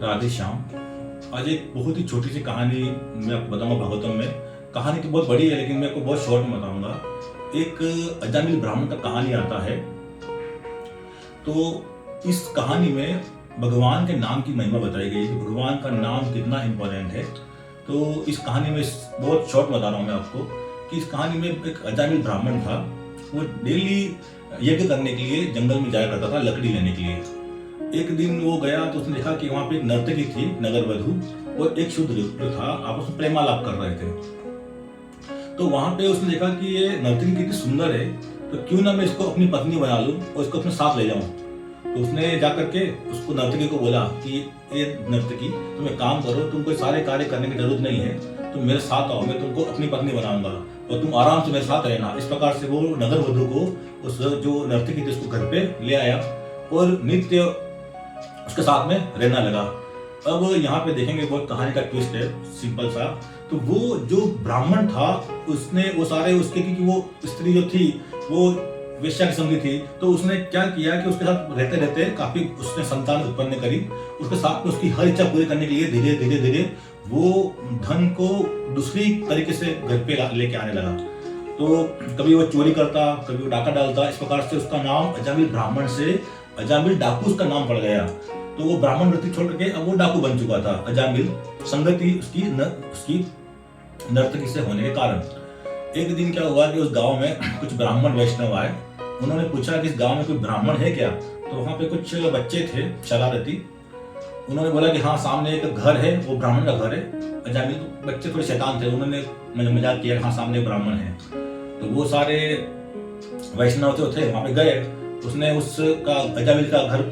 राधे श्याम। आज एक बहुत ही छोटी सी कहानी मैं आपको बताऊंगा भागवतम में। कहानी तो बहुत बड़ी है लेकिन मैं आपको बहुत शॉर्ट में बताऊंगा। एक अजामिल ब्राह्मण का कहानी आता है। तो इस कहानी में भगवान के नाम की महिमा बताई गई कि भगवान का नाम कितना इम्पोर्टेंट है। तो इस कहानी में बहुत शॉर्ट बता रहा हूँ मैं आपको कि इस कहानी में एक अजामिल ब्राह्मण था। वो डेली यज्ञ करने के लिए जंगल में जाया करता था लकड़ी लेने के लिए। एक दिन वो गया तो उसने देखा कि वहां पे एक नर्तकी थी, नगर वधू, और एक शूद्र जो था आपस में प्रेमालाप कर रहे थे। तो वहां पे उसने देखा कि ये नर्तकी कितनी सुंदर है, तो क्यों ना मैं इसको अपनी पत्नी बना लूं और इसको अपने साथ ले जाऊं। तो उसने जाकर के उसको नर्तकी को बोला कि ये नर्तकी, तुम एक काम करो, तुमको सारे कार्य करने की जरूरत नहीं है, तुम मेरे साथ आओ, मैं तुमको अपनी पत्नी बनाऊंगा और तुम आराम से मेरे साथ रहना। इस प्रकार से वो नगर वधू को उस जो नर्तकी थी उसको घर पे ले आया और नित्य उसके साथ में रहना लगा। अब यहाँ पे देखेंगे बहुत कहानी का ट्विस्ट है, सिंपल सा। तो वो जो ब्राह्मण था उसने वो सारे उसके की वो स्त्री जो थी वो वेश्या किस्म की थी, तो उसने क्या किया कि उसके साथ रहते रहते काफी उसने संतान उत्पन्न करी। उसके साथ में उसकी हर इच्छा पूरी करने के लिए धीरे धीरे धीरे वो धन को दूसरी तरीके से घर पे लेके आने लगा। तो कभी वो चोरी करता, कभी वो डाका डालता। इस प्रकार से उसका नाम अजामिल ब्राह्मण से अजामिल डाकू उसका नाम पड़ गया। तो वो ब्राह्मण वृत्ति छोड़ के अब वो डाकू बन चुका था। अजामिल संगति उसकी नर्तकी से होने के कारण। एक दिन क्या हुआ कि उस गांव में कुछ ब्राह्मण वैष्णव आए। उन्होंने पूछा कि इस गांव में कोई ब्राह्मण है क्या। तो वहां पे कुछ बच्चे थे शरारती। उन्होंने बोला कि हाँ, सामने एक घर है, वो ब्राह्मण का घर है। अजामिल बच्चे थोड़े शैतान थे, उन्होंने मजाक किया, हाँ सामने ब्राह्मण है। तो वो सारे वैष्णव जो थे वहां पे गए। उसने उसका अजामिल का घर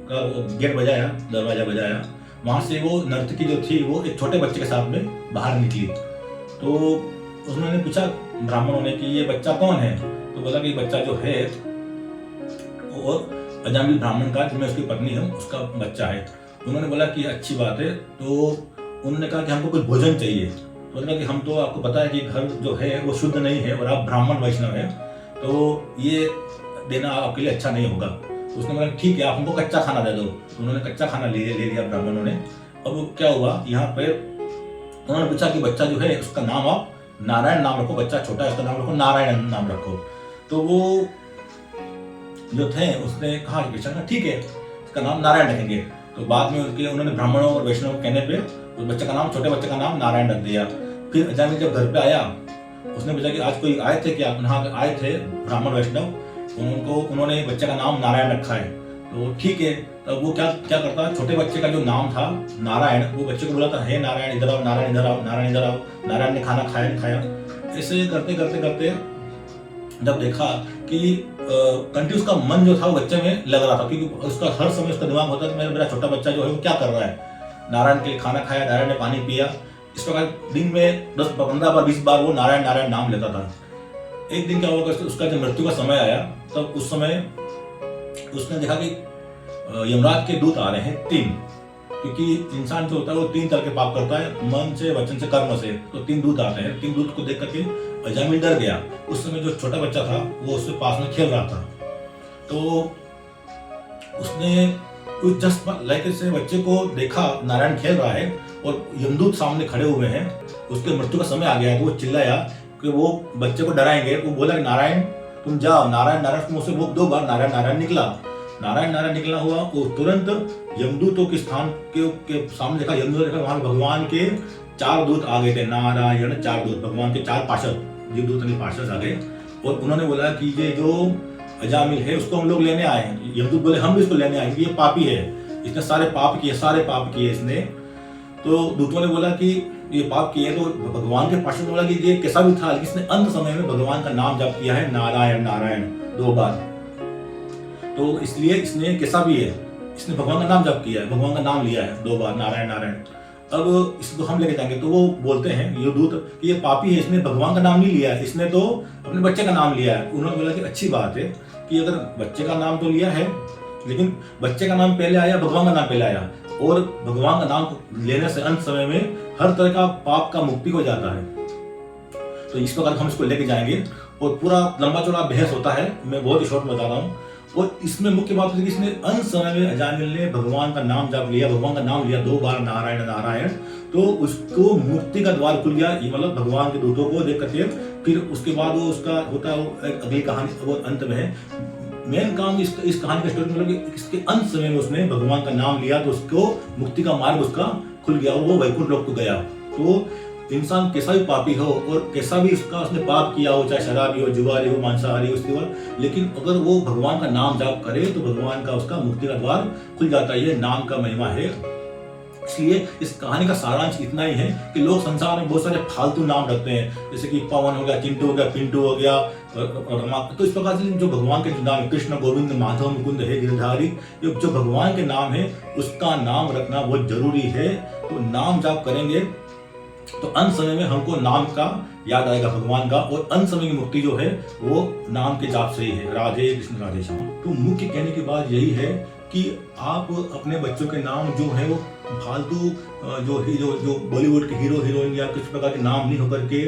का गेट बजाया, दरवाजा बजाया। वहां से वो नर्तकी जो थी वो एक छोटे बच्चे के साथ में बाहर निकली। तो उन्होंने पूछा ब्राह्मणों ने कि ये बच्चा कौन है। तो बोला कि बच्चा जो है वो अजामिल ब्राह्मण का, जो मैं उसकी पत्नी हूँ, उसका बच्चा है। उन्होंने बोला कि अच्छी बात है। तो उन्होंने कहा कि हमको कुछ भोजन चाहिए। तो उन्होंने कहा कि हम तो आपको पता है कि घर जो है वो शुद्ध नहीं है और आप ब्राह्मण वैष्णव है, तो ये देना आपके लिए अच्छा नहीं होगा। तो उसने बोला ठीक है, आप हमको कच्चा खाना दे दो। तो उन्होंने कच्चा खाना ले लिया ब्राह्मणों ने। अब क्या हुआ, यहाँ पर उन्होंने पूछा कि बच्चा जो है उसका नाम आप नारायण नाम रखो, बच्चा छोटा है उसका नाम रखो नारायण नाम रखो। तो वो जो थे उसने कहा कि ठीक है, इसका नाम नारायण रखेंगे। तो बाद में उन्होंने ब्राह्मणों और वैष्णव के कहने पे उस बच्चे का नाम, छोटे बच्चे का नाम नारायण रख दिया। फिर अजामिल जब घर पे आया उसने पूछा कि आज कोई आए थे क्या। हाँ आए थे ब्राह्मण वैष्णव, उन्होंने बच्चे का नाम नारायण रखा है। तो ठीक है। तब वो क्या करता, छोटे बच्चे का जो नाम था नारायण, वो बच्चे को बोला था, हे नारायण इधर आओ, नारायण इधर आओ, नारायण इधर आओ। नारायण ने खाना खाया नहीं खाया। ऐसे करते करते करते जब देखा कि कंटिन्यूस का मन जो था वो बच्चे में लग रहा था, क्योंकि उसका हर समय उसका दिमाग होता था मेरा छोटा बच्चा जो है वो क्या कर रहा है। नारायण के लिए खाना खाया, नारायण ने पानी पिया। इस प्रकार दिन में 10-15 बार 20 बार वो नारायण नारायण नाम लेता था। एक दिन क्या हुआ, उसका जब मृत्यु का समय आया तब उस समय उसने देखा कि यमराज के दूत आ रहे हैं 3, क्योंकि इंसान जो होता है वो 3 तरह के पाप करता है, मन से, वचन से, कर्म से। तो 3 दूत आते हैं। 3 दूत को देख करके अजामिल डर गया। उस समय जो छोटा बच्चा था वो उसके पास में खेल रहा था। तो उसने उस जस्ट लाइक से बच्चे को देखा, नारायण खेल रहा है और यमदूत सामने खड़े हुए हैं, उसके मृत्यु का समय आ गया। तो वो चिल्लाया कि वो बच्चे को डराएंगे। वो बोला कि नारायण तुम जाओ, नारायण नारायण, तुम उसे वो 2 बार नारायण नारायण निकला। नारायण नारायण निकला हुआ, वो तुरंत यमदूतों के स्थान के सामने देखा। यमदूत देखा वहां भगवान के 4 दूत आ गए थे, नारायण 4 दूत, भगवान के 4 पार्षद, जीवदूत नहीं पार्षद आ गए। और उन्होंने बोला कि ये जो अजामिल है उसको हम लोग लेने आए हैं। यमदूत बोले हम भी इसको लेने आएंगे, ये पापी है, इसने सारे पाप किए इसने। तो दूतों ने बोला कि ये पाप किए। तो भगवान के पार्षद ने बोला कि ये कैसा भी था, लेकिन इसने अंत समय में भगवान का नाम जप किया है, नारायण नारायण 2 बार। तो इसलिए इसने कैसा भी है, इसने भगवान का नाम जप किया है, भगवान का नाम लिया है 2 बार, नारायण नारायण। अब इसको हम लेके जाएंगे। तो वो बोलते हैं ये दूत कि ये पापी है, इसने भगवान का नाम नहीं लिया है, इसने तो अपने बच्चे का नाम लिया है। उन्होंने बोला कि अच्छी बात है कि अगर बच्चे का नाम तो लिया है, लेकिन बच्चे का नाम पहले आया, भगवान का नाम पहले आया, और भगवान का नाम लेने से अंत समय में हर तरह का पाप का मुक्ति हो जाता है। तो इस प्रकार हम इसको लेके जाएंगे और पूरा लंबा चौड़ा बहस होता है। मैं बहुत ही शॉर्ट बता रहा हूँ। और इसमें मुख्य बात है कि इसने अंत समय में अजामिल ने भगवान का नाम जप लिया, भगवान का नाम लिया 2 बार, नारायण नारायण, तो उसको मुक्ति का द्वार खुल गया। ये मतलब भगवान के दूतों को देख करके फिर उसके बाद वो उसका होता है अगली कहानी, वो अंत में है। मेन काम इस कहानी का स्टोरी मतलब कि इसके अंत समय में उसने भगवान का नाम लिया तो उसको मुक्ति का मार्ग उसका खुल गया और वो वैकुंठ लोक को गया। तो इंसान कैसा भी पापी हो और कैसा भी उसने पाप किया हो, चाहे शराबी हो, जुआरी हो, मांसाहारी हो, उसके बाद, लेकिन अगर वो भगवान का नाम जाप करे तो भगवान का उसका मुक्ति का द्वार खुल जाता है। ये नाम का महिमा है। इसलिए इस कहानी का सारांश इतना ही है कि लोग संसार में बहुत सारे फालतू नाम रखते हैं, जैसे कि पवन हो गया, चिंटू हो गया, पिंटू हो गया, रमा। तो इस प्रकार से जो भगवान के नाम कृष्ण, गोविंद, माधव, मुकुंद है, गिरधारी, ये जो भगवान के नाम है उसका नाम रखना बहुत जरूरी है। तो नाम जाप करेंगे तो अंत समय में हमको नाम का याद आएगा भगवान का, और अंत समय की मुक्ति जो है वो नाम के जाप से ही है। राधे कृष्ण राधे श्याम। तो मुख्य कहने की बात यही है कि आप अपने बच्चों के नाम जो है वो फालतू जो बॉलीवुड के हीरो हीरोइन या किसी प्रकार के नाम नहीं होकर के,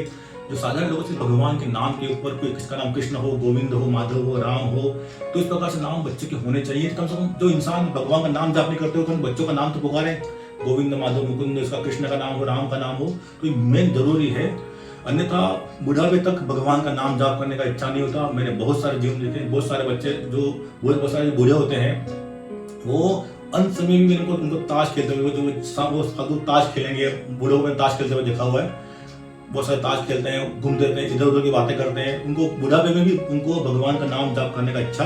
जो साधारण लोगों से भगवान के नाम के ऊपर, कोई किसका नाम कृष्ण हो, गोविंद हो, माधव हो, राम हो, तो इस प्रकार से नाम बच्चे के होने चाहिए। कम से कम जो इंसान भगवान का नाम जाप नहीं करते हो, तो बच्चों का नाम तो पुकारे, गोविंद, माधव, मुकुंद, इसका कृष्ण का नाम हो, राम का नाम हो, तो ये मेन जरूरी है। अन्यथा बुढ़ापे तक भगवान का नाम जाप करने का इच्छा नहीं होता। मैंने बहुत सारे जीवन देखे, बहुत सारे बच्चे जो बहुत सारे बूढ़े होते हैं, वो अंत समय में उनको ताश खेलते हुए, जो ताश खेलेंगे, बूढ़ों में ताश खेलते हुए देखा हुआ है। बहुत सारे ताश खेलते हैं, घूमते रहते हैं, इधर उधर की बातें करते हैं, उनको बुढ़ापे में भी उनको भगवान का नाम जाप करने का इच्छा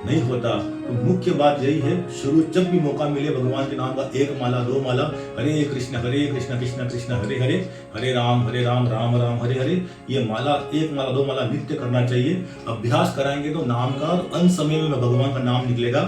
नहीं होता। तो मुख्य बात यही है, शुरू जब भी मौका मिले भगवान के नाम का 1 माला 2 माला, हरे कृष्ण कृष्ण कृष्ण हरे हरे, हरे राम राम राम हरे हरे, ये माला 1 माला 2 माला नित्य करना चाहिए। अभ्यास कराएंगे तो नाम का अंत समय में भगवान का नाम निकलेगा।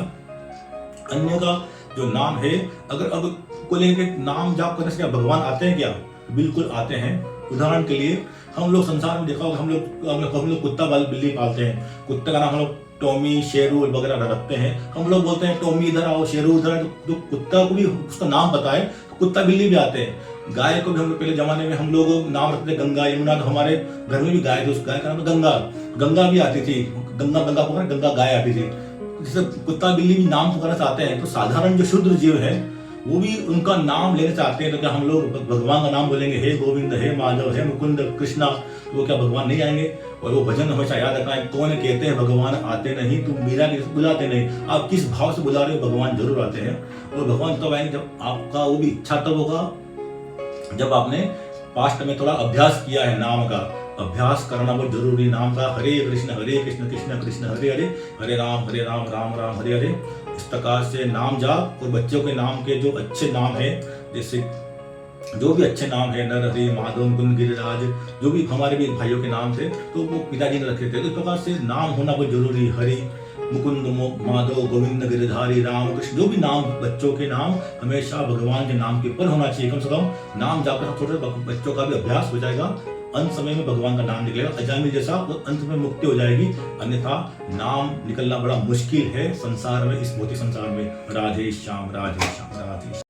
अन्य का जो नाम है, अगर अब को लेके नाम जाप करने से क्या भगवान आते हैं क्या? बिल्कुल आते हैं। उदाहरण के लिए हम लोग संसार में देखा होगा, हम लोग कुत्ता बिल्ली पालते हैं। कुत्ते का नाम हम लोग टॉमी, शेरू वगैरह रखते हैं। हम लोग बोलते हैं टॉमी इधर आओ, शेरू उधर। तो कुत्ता को भी उसका नाम पता है, तो कुत्ता बिल्ली भी आते हैं। गाय को भी हम लोग पहले जमाने में हम लोग नाम रखते थे गंगा, यमुना। तो हमारे घर में भी गाय थी, उस गाय का नाम गंगा। गंगा भी आती थी, गंगा गाय आती थी। जैसे कुत्ता बिल्ली भी नाम पुकारने से आते हैं, तो साधारण जो शुद्ध जीव है वो भी उनका नाम लेना चाहते हैं। तो क्या हम लोग भगवान का नाम बोलेंगे, हे गोविंद, हे माधव, हे मुकुंद, कृष्णा, तो वो क्या भगवान नहीं आएंगे? और वो भजन हमेशा याद रखना है, कौन कहते हैं भगवान आते नहीं, तुम मीरा की बुलाते नहीं। आप किस भाव से बुला रहे हो, भगवान जरूर आते हैं। और भगवान तब आएंगे जब आपका वो भी इच्छा तब होगा, जब आपने पास्ट में थोड़ा अभ्यास किया है। नाम का अभ्यास करना बहुत जरूरी। नाम का हरे कृष्ण कृष्ण कृष्ण हरे हरे, हरे राम राम राम हरे हरे। इस प्रकार से नाम जाप। और बच्चों के नाम के जो अच्छे नाम है, जैसे जो भी अच्छे नाम है, नर हरि, माधव, मुकुंद, गिरिराज, जो भी हमारे भी भाइयों के नाम थे, तो वो पिताजी ने रखे थे। तो इस प्रकार से नाम होना बहुत जरूरी। हरि, मुकुंद, माधव, गोविंद, गिरिधारी, राम, कृष्ण, जो भी नाम, बच्चों के नाम हमेशा भगवान के नाम के ऊपर होना चाहिए। कम से कम नाम जाकर छोटे बच्चों का भी अभ्यास हो जाएगा। अंत समय में भगवान का नाम निकलेगा अजामिल जैसा, और अंत में मुक्ति हो जाएगी। अन्यथा नाम निकलना बड़ा मुश्किल है संसार में, इस भौतिक संसार में। राधे श्याम राधे श्याम राधे श्याम।